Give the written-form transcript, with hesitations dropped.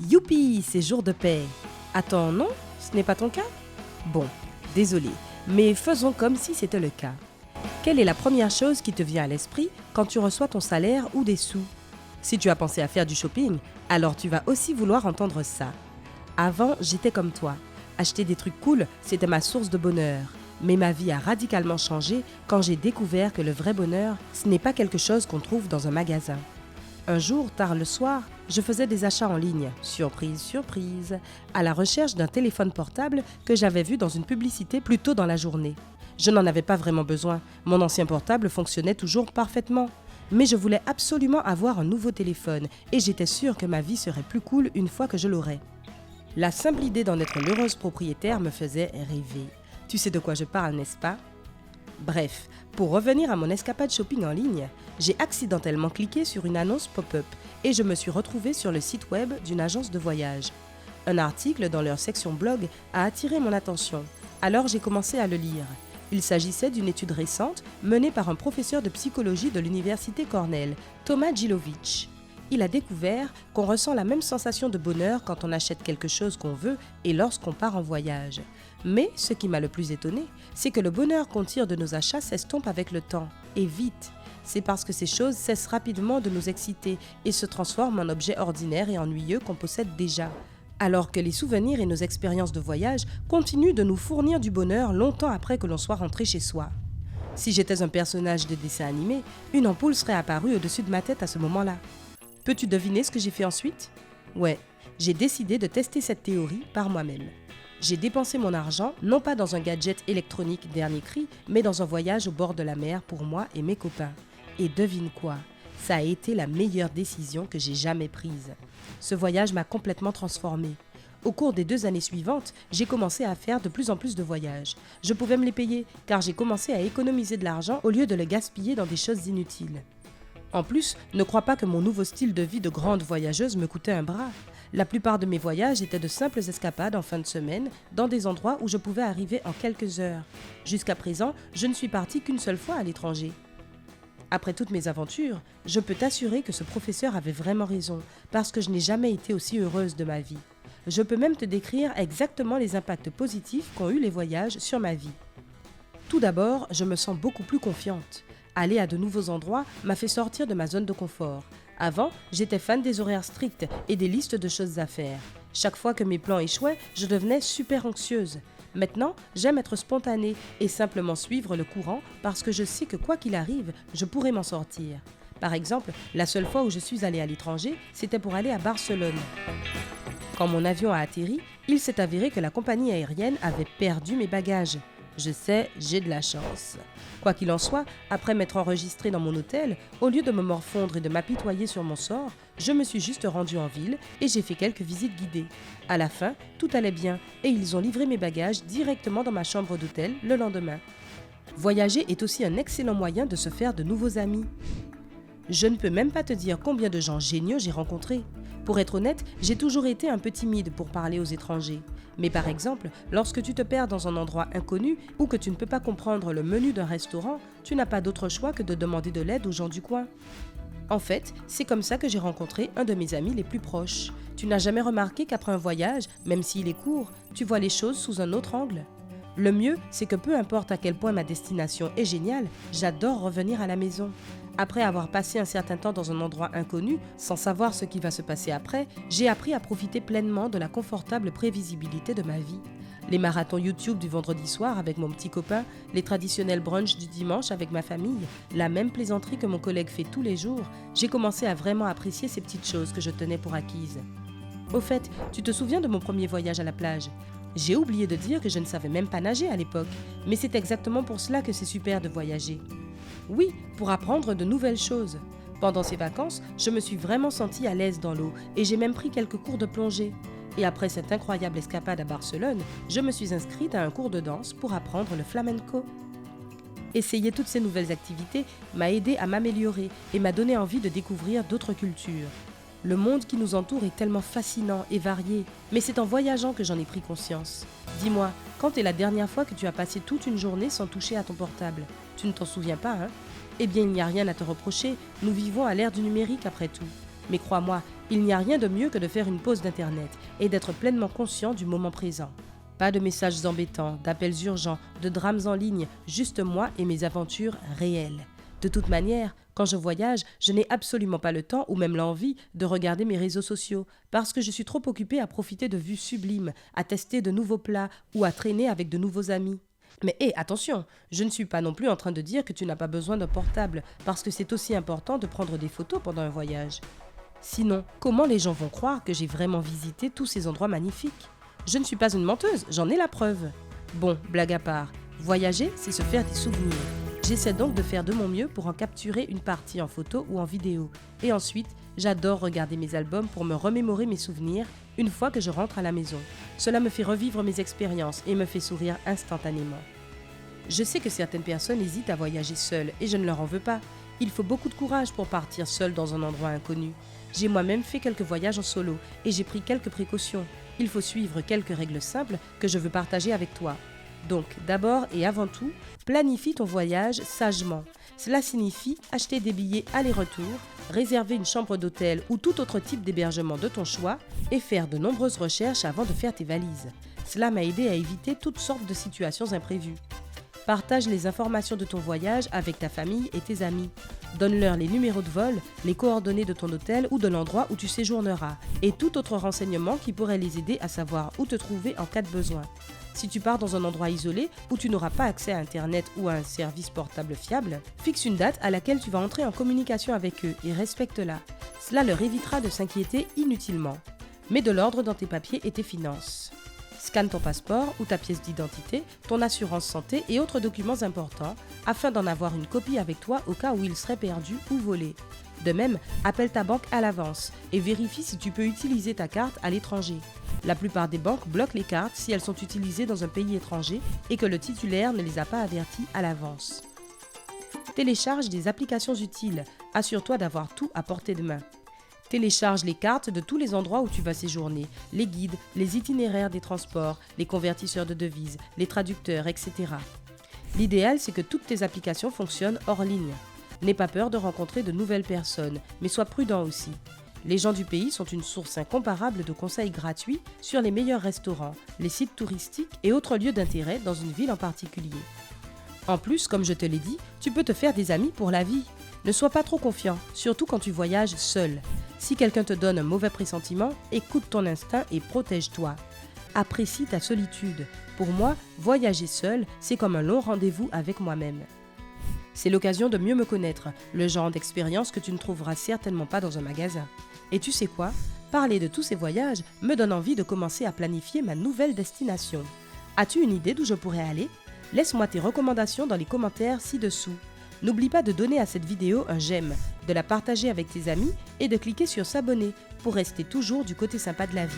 Youpi, c'est jour de paix. Attends, non, ce n'est pas ton cas? Bon, désolé, mais faisons comme si c'était le cas. Quelle est la première chose qui te vient à l'esprit quand tu reçois ton salaire ou des sous? Si tu as pensé à faire du shopping, alors tu vas aussi vouloir entendre ça. Avant, j'étais comme toi. Acheter des trucs cool, c'était ma source de bonheur. Mais ma vie a radicalement changé quand j'ai découvert que le vrai bonheur, ce n'est pas quelque chose qu'on trouve dans un magasin. Un jour, tard le soir, je faisais des achats en ligne, surprise, surprise, à la recherche d'un téléphone portable que j'avais vu dans une publicité plus tôt dans la journée. Je n'en avais pas vraiment besoin, mon ancien portable fonctionnait toujours parfaitement. Mais je voulais absolument avoir un nouveau téléphone et j'étais sûre que ma vie serait plus cool une fois que je l'aurais. La simple idée d'en être l'heureuse propriétaire me faisait rêver. Tu sais de quoi je parle, n'est-ce pas? Bref, pour revenir à mon escapade shopping en ligne, j'ai accidentellement cliqué sur une annonce pop-up et je me suis retrouvée sur le site web d'une agence de voyage. Un article dans leur section blog a attiré mon attention, alors j'ai commencé à le lire. Il s'agissait d'une étude récente menée par un professeur de psychologie de l'université Cornell, Thomas Gilovich. Il a découvert qu'on ressent la même sensation de bonheur quand on achète quelque chose qu'on veut et lorsqu'on part en voyage. Mais ce qui m'a le plus étonné, c'est que le bonheur qu'on tire de nos achats s'estompe avec le temps, et vite. C'est parce que ces choses cessent rapidement de nous exciter et se transforment en objets ordinaires et ennuyeux qu'on possède déjà. Alors que les souvenirs et nos expériences de voyage continuent de nous fournir du bonheur longtemps après que l'on soit rentré chez soi. Si j'étais un personnage de dessin animé, une ampoule serait apparue au-dessus de ma tête à ce moment-là. Peux-tu deviner ce que j'ai fait ensuite? Ouais, j'ai décidé de tester cette théorie par moi-même. J'ai dépensé mon argent, non pas dans un gadget électronique dernier cri, mais dans un voyage au bord de la mer pour moi et mes copains. Et devine quoi? Ça a été la meilleure décision que j'ai jamais prise. Ce voyage m'a complètement transformée. Au cours des 2 années suivantes, j'ai commencé à faire de plus en plus de voyages. Je pouvais me les payer, car j'ai commencé à économiser de l'argent au lieu de le gaspiller dans des choses inutiles. En plus, ne crois pas que mon nouveau style de vie de grande voyageuse me coûtait un bras. La plupart de mes voyages étaient de simples escapades en fin de semaine, dans des endroits où je pouvais arriver en quelques heures. Jusqu'à présent, je ne suis partie qu'une seule fois à l'étranger. Après toutes mes aventures, je peux t'assurer que ce professeur avait vraiment raison, parce que je n'ai jamais été aussi heureuse de ma vie. Je peux même te décrire exactement les impacts positifs qu'ont eu les voyages sur ma vie. Tout d'abord, je me sens beaucoup plus confiante. Aller à de nouveaux endroits m'a fait sortir de ma zone de confort. Avant, j'étais fan des horaires stricts et des listes de choses à faire. Chaque fois que mes plans échouaient, je devenais super anxieuse. Maintenant, j'aime être spontanée et simplement suivre le courant parce que je sais que quoi qu'il arrive, je pourrai m'en sortir. Par exemple, la seule fois où je suis allée à l'étranger, c'était pour aller à Barcelone. Quand mon avion a atterri, il s'est avéré que la compagnie aérienne avait perdu mes bagages. Je sais, j'ai de la chance. Quoi qu'il en soit, après m'être enregistrée dans mon hôtel, au lieu de me morfondre et de m'apitoyer sur mon sort, je me suis juste rendue en ville et j'ai fait quelques visites guidées. À la fin, tout allait bien et ils ont livré mes bagages directement dans ma chambre d'hôtel le lendemain. Voyager est aussi un excellent moyen de se faire de nouveaux amis. Je ne peux même pas te dire combien de gens géniaux j'ai rencontrés. Pour être honnête, j'ai toujours été un peu timide pour parler aux étrangers. Mais par exemple, lorsque tu te perds dans un endroit inconnu ou que tu ne peux pas comprendre le menu d'un restaurant, tu n'as pas d'autre choix que de demander de l'aide aux gens du coin. En fait, c'est comme ça que j'ai rencontré un de mes amis les plus proches. Tu n'as jamais remarqué qu'après un voyage, même s'il est court, tu vois les choses sous un autre angle? Le mieux, c'est que peu importe à quel point ma destination est géniale, j'adore revenir à la maison. Après avoir passé un certain temps dans un endroit inconnu, sans savoir ce qui va se passer après, j'ai appris à profiter pleinement de la confortable prévisibilité de ma vie. Les marathons YouTube du vendredi soir avec mon petit copain, les traditionnels brunchs du dimanche avec ma famille, la même plaisanterie que mon collègue fait tous les jours, j'ai commencé à vraiment apprécier ces petites choses que je tenais pour acquises. Au fait, tu te souviens de mon premier voyage à la plage? J'ai oublié de dire que je ne savais même pas nager à l'époque, mais c'est exactement pour cela que c'est super de voyager. Oui, pour apprendre de nouvelles choses. Pendant ces vacances, je me suis vraiment sentie à l'aise dans l'eau et j'ai même pris quelques cours de plongée. Et après cette incroyable escapade à Barcelone, je me suis inscrite à un cours de danse pour apprendre le flamenco. Essayer toutes ces nouvelles activités m'a aidé à m'améliorer et m'a donné envie de découvrir d'autres cultures. Le monde qui nous entoure est tellement fascinant et varié, mais c'est en voyageant que j'en ai pris conscience. Dis-moi, quand est la dernière fois que tu as passé toute une journée sans toucher à ton portable? Tu ne t'en souviens pas, hein? Eh bien, il n'y a rien à te reprocher, nous vivons à l'ère du numérique après tout. Mais crois-moi, Il n'y a rien de mieux que de faire une pause d'Internet et d'être pleinement conscient du moment présent. Pas de messages embêtants, d'appels urgents, de drames en ligne, juste moi et mes aventures réelles. De toute manière, quand je voyage, je n'ai absolument pas le temps ou même l'envie de regarder mes réseaux sociaux parce que je suis trop occupée à profiter de vues sublimes, à tester de nouveaux plats ou à traîner avec de nouveaux amis. Mais attention, je ne suis pas non plus en train de dire que tu n'as pas besoin d'un portable parce que c'est aussi important de prendre des photos pendant un voyage. Sinon, comment les gens vont croire que j'ai vraiment visité tous ces endroits magnifiques ? Je ne suis pas une menteuse, j'en ai la preuve. Bon, blague à part, voyager, c'est se faire des souvenirs. J'essaie donc de faire de mon mieux pour en capturer une partie en photo ou en vidéo. Et ensuite, j'adore regarder mes albums pour me remémorer mes souvenirs une fois que je rentre à la maison. Cela me fait revivre mes expériences et me fait sourire instantanément. Je sais que certaines personnes hésitent à voyager seules et je ne leur en veux pas. Il faut beaucoup de courage pour partir seul dans un endroit inconnu. J'ai moi-même fait quelques voyages en solo et j'ai pris quelques précautions. Il faut suivre quelques règles simples que je veux partager avec toi. Donc, d'abord et avant tout, planifie ton voyage sagement. Cela signifie acheter des billets aller-retour, réserver une chambre d'hôtel ou tout autre type d'hébergement de ton choix et faire de nombreuses recherches avant de faire tes valises. Cela m'a aidé à éviter toutes sortes de situations imprévues. Partage les informations de ton voyage avec ta famille et tes amis. Donne-leur les numéros de vol, les coordonnées de ton hôtel ou de l'endroit où tu séjourneras et tout autre renseignement qui pourrait les aider à savoir où te trouver en cas de besoin. Si tu pars dans un endroit isolé où tu n'auras pas accès à Internet ou à un service portable fiable, fixe une date à laquelle tu vas entrer en communication avec eux et respecte-la. Cela leur évitera de s'inquiéter inutilement. Mets de l'ordre dans tes papiers et tes finances. Scanne ton passeport ou ta pièce d'identité, ton assurance santé et autres documents importants afin d'en avoir une copie avec toi au cas où ils seraient perdus ou volés. De même, appelle ta banque à l'avance et vérifie si tu peux utiliser ta carte à l'étranger. La plupart des banques bloquent les cartes si elles sont utilisées dans un pays étranger et que le titulaire ne les a pas averties à l'avance. Télécharge des applications utiles. Assure-toi d'avoir tout à portée de main. Télécharge les cartes de tous les endroits où tu vas séjourner, les guides, les itinéraires des transports, les convertisseurs de devises, les traducteurs, etc. L'idéal, c'est que toutes tes applications fonctionnent hors ligne. N'aie pas peur de rencontrer de nouvelles personnes, mais sois prudent aussi. Les gens du pays sont une source incomparable de conseils gratuits sur les meilleurs restaurants, les sites touristiques et autres lieux d'intérêt dans une ville en particulier. En plus, comme je te l'ai dit, tu peux te faire des amis pour la vie. Ne sois pas trop confiant, surtout quand tu voyages seul. Si quelqu'un te donne un mauvais pressentiment, écoute ton instinct et protège-toi. Apprécie ta solitude. Pour moi, voyager seul, c'est comme un long rendez-vous avec moi-même. C'est l'occasion de mieux me connaître, le genre d'expérience que tu ne trouveras certainement pas dans un magasin. Et tu sais quoi ? Parler de tous ces voyages me donne envie de commencer à planifier ma nouvelle destination. As-tu une idée d'où je pourrais aller ? Laisse-moi tes recommandations dans les commentaires ci-dessous. N'oublie pas de donner à cette vidéo un j'aime, de la partager avec tes amis et de cliquer sur s'abonner pour rester toujours du côté sympa de la vie.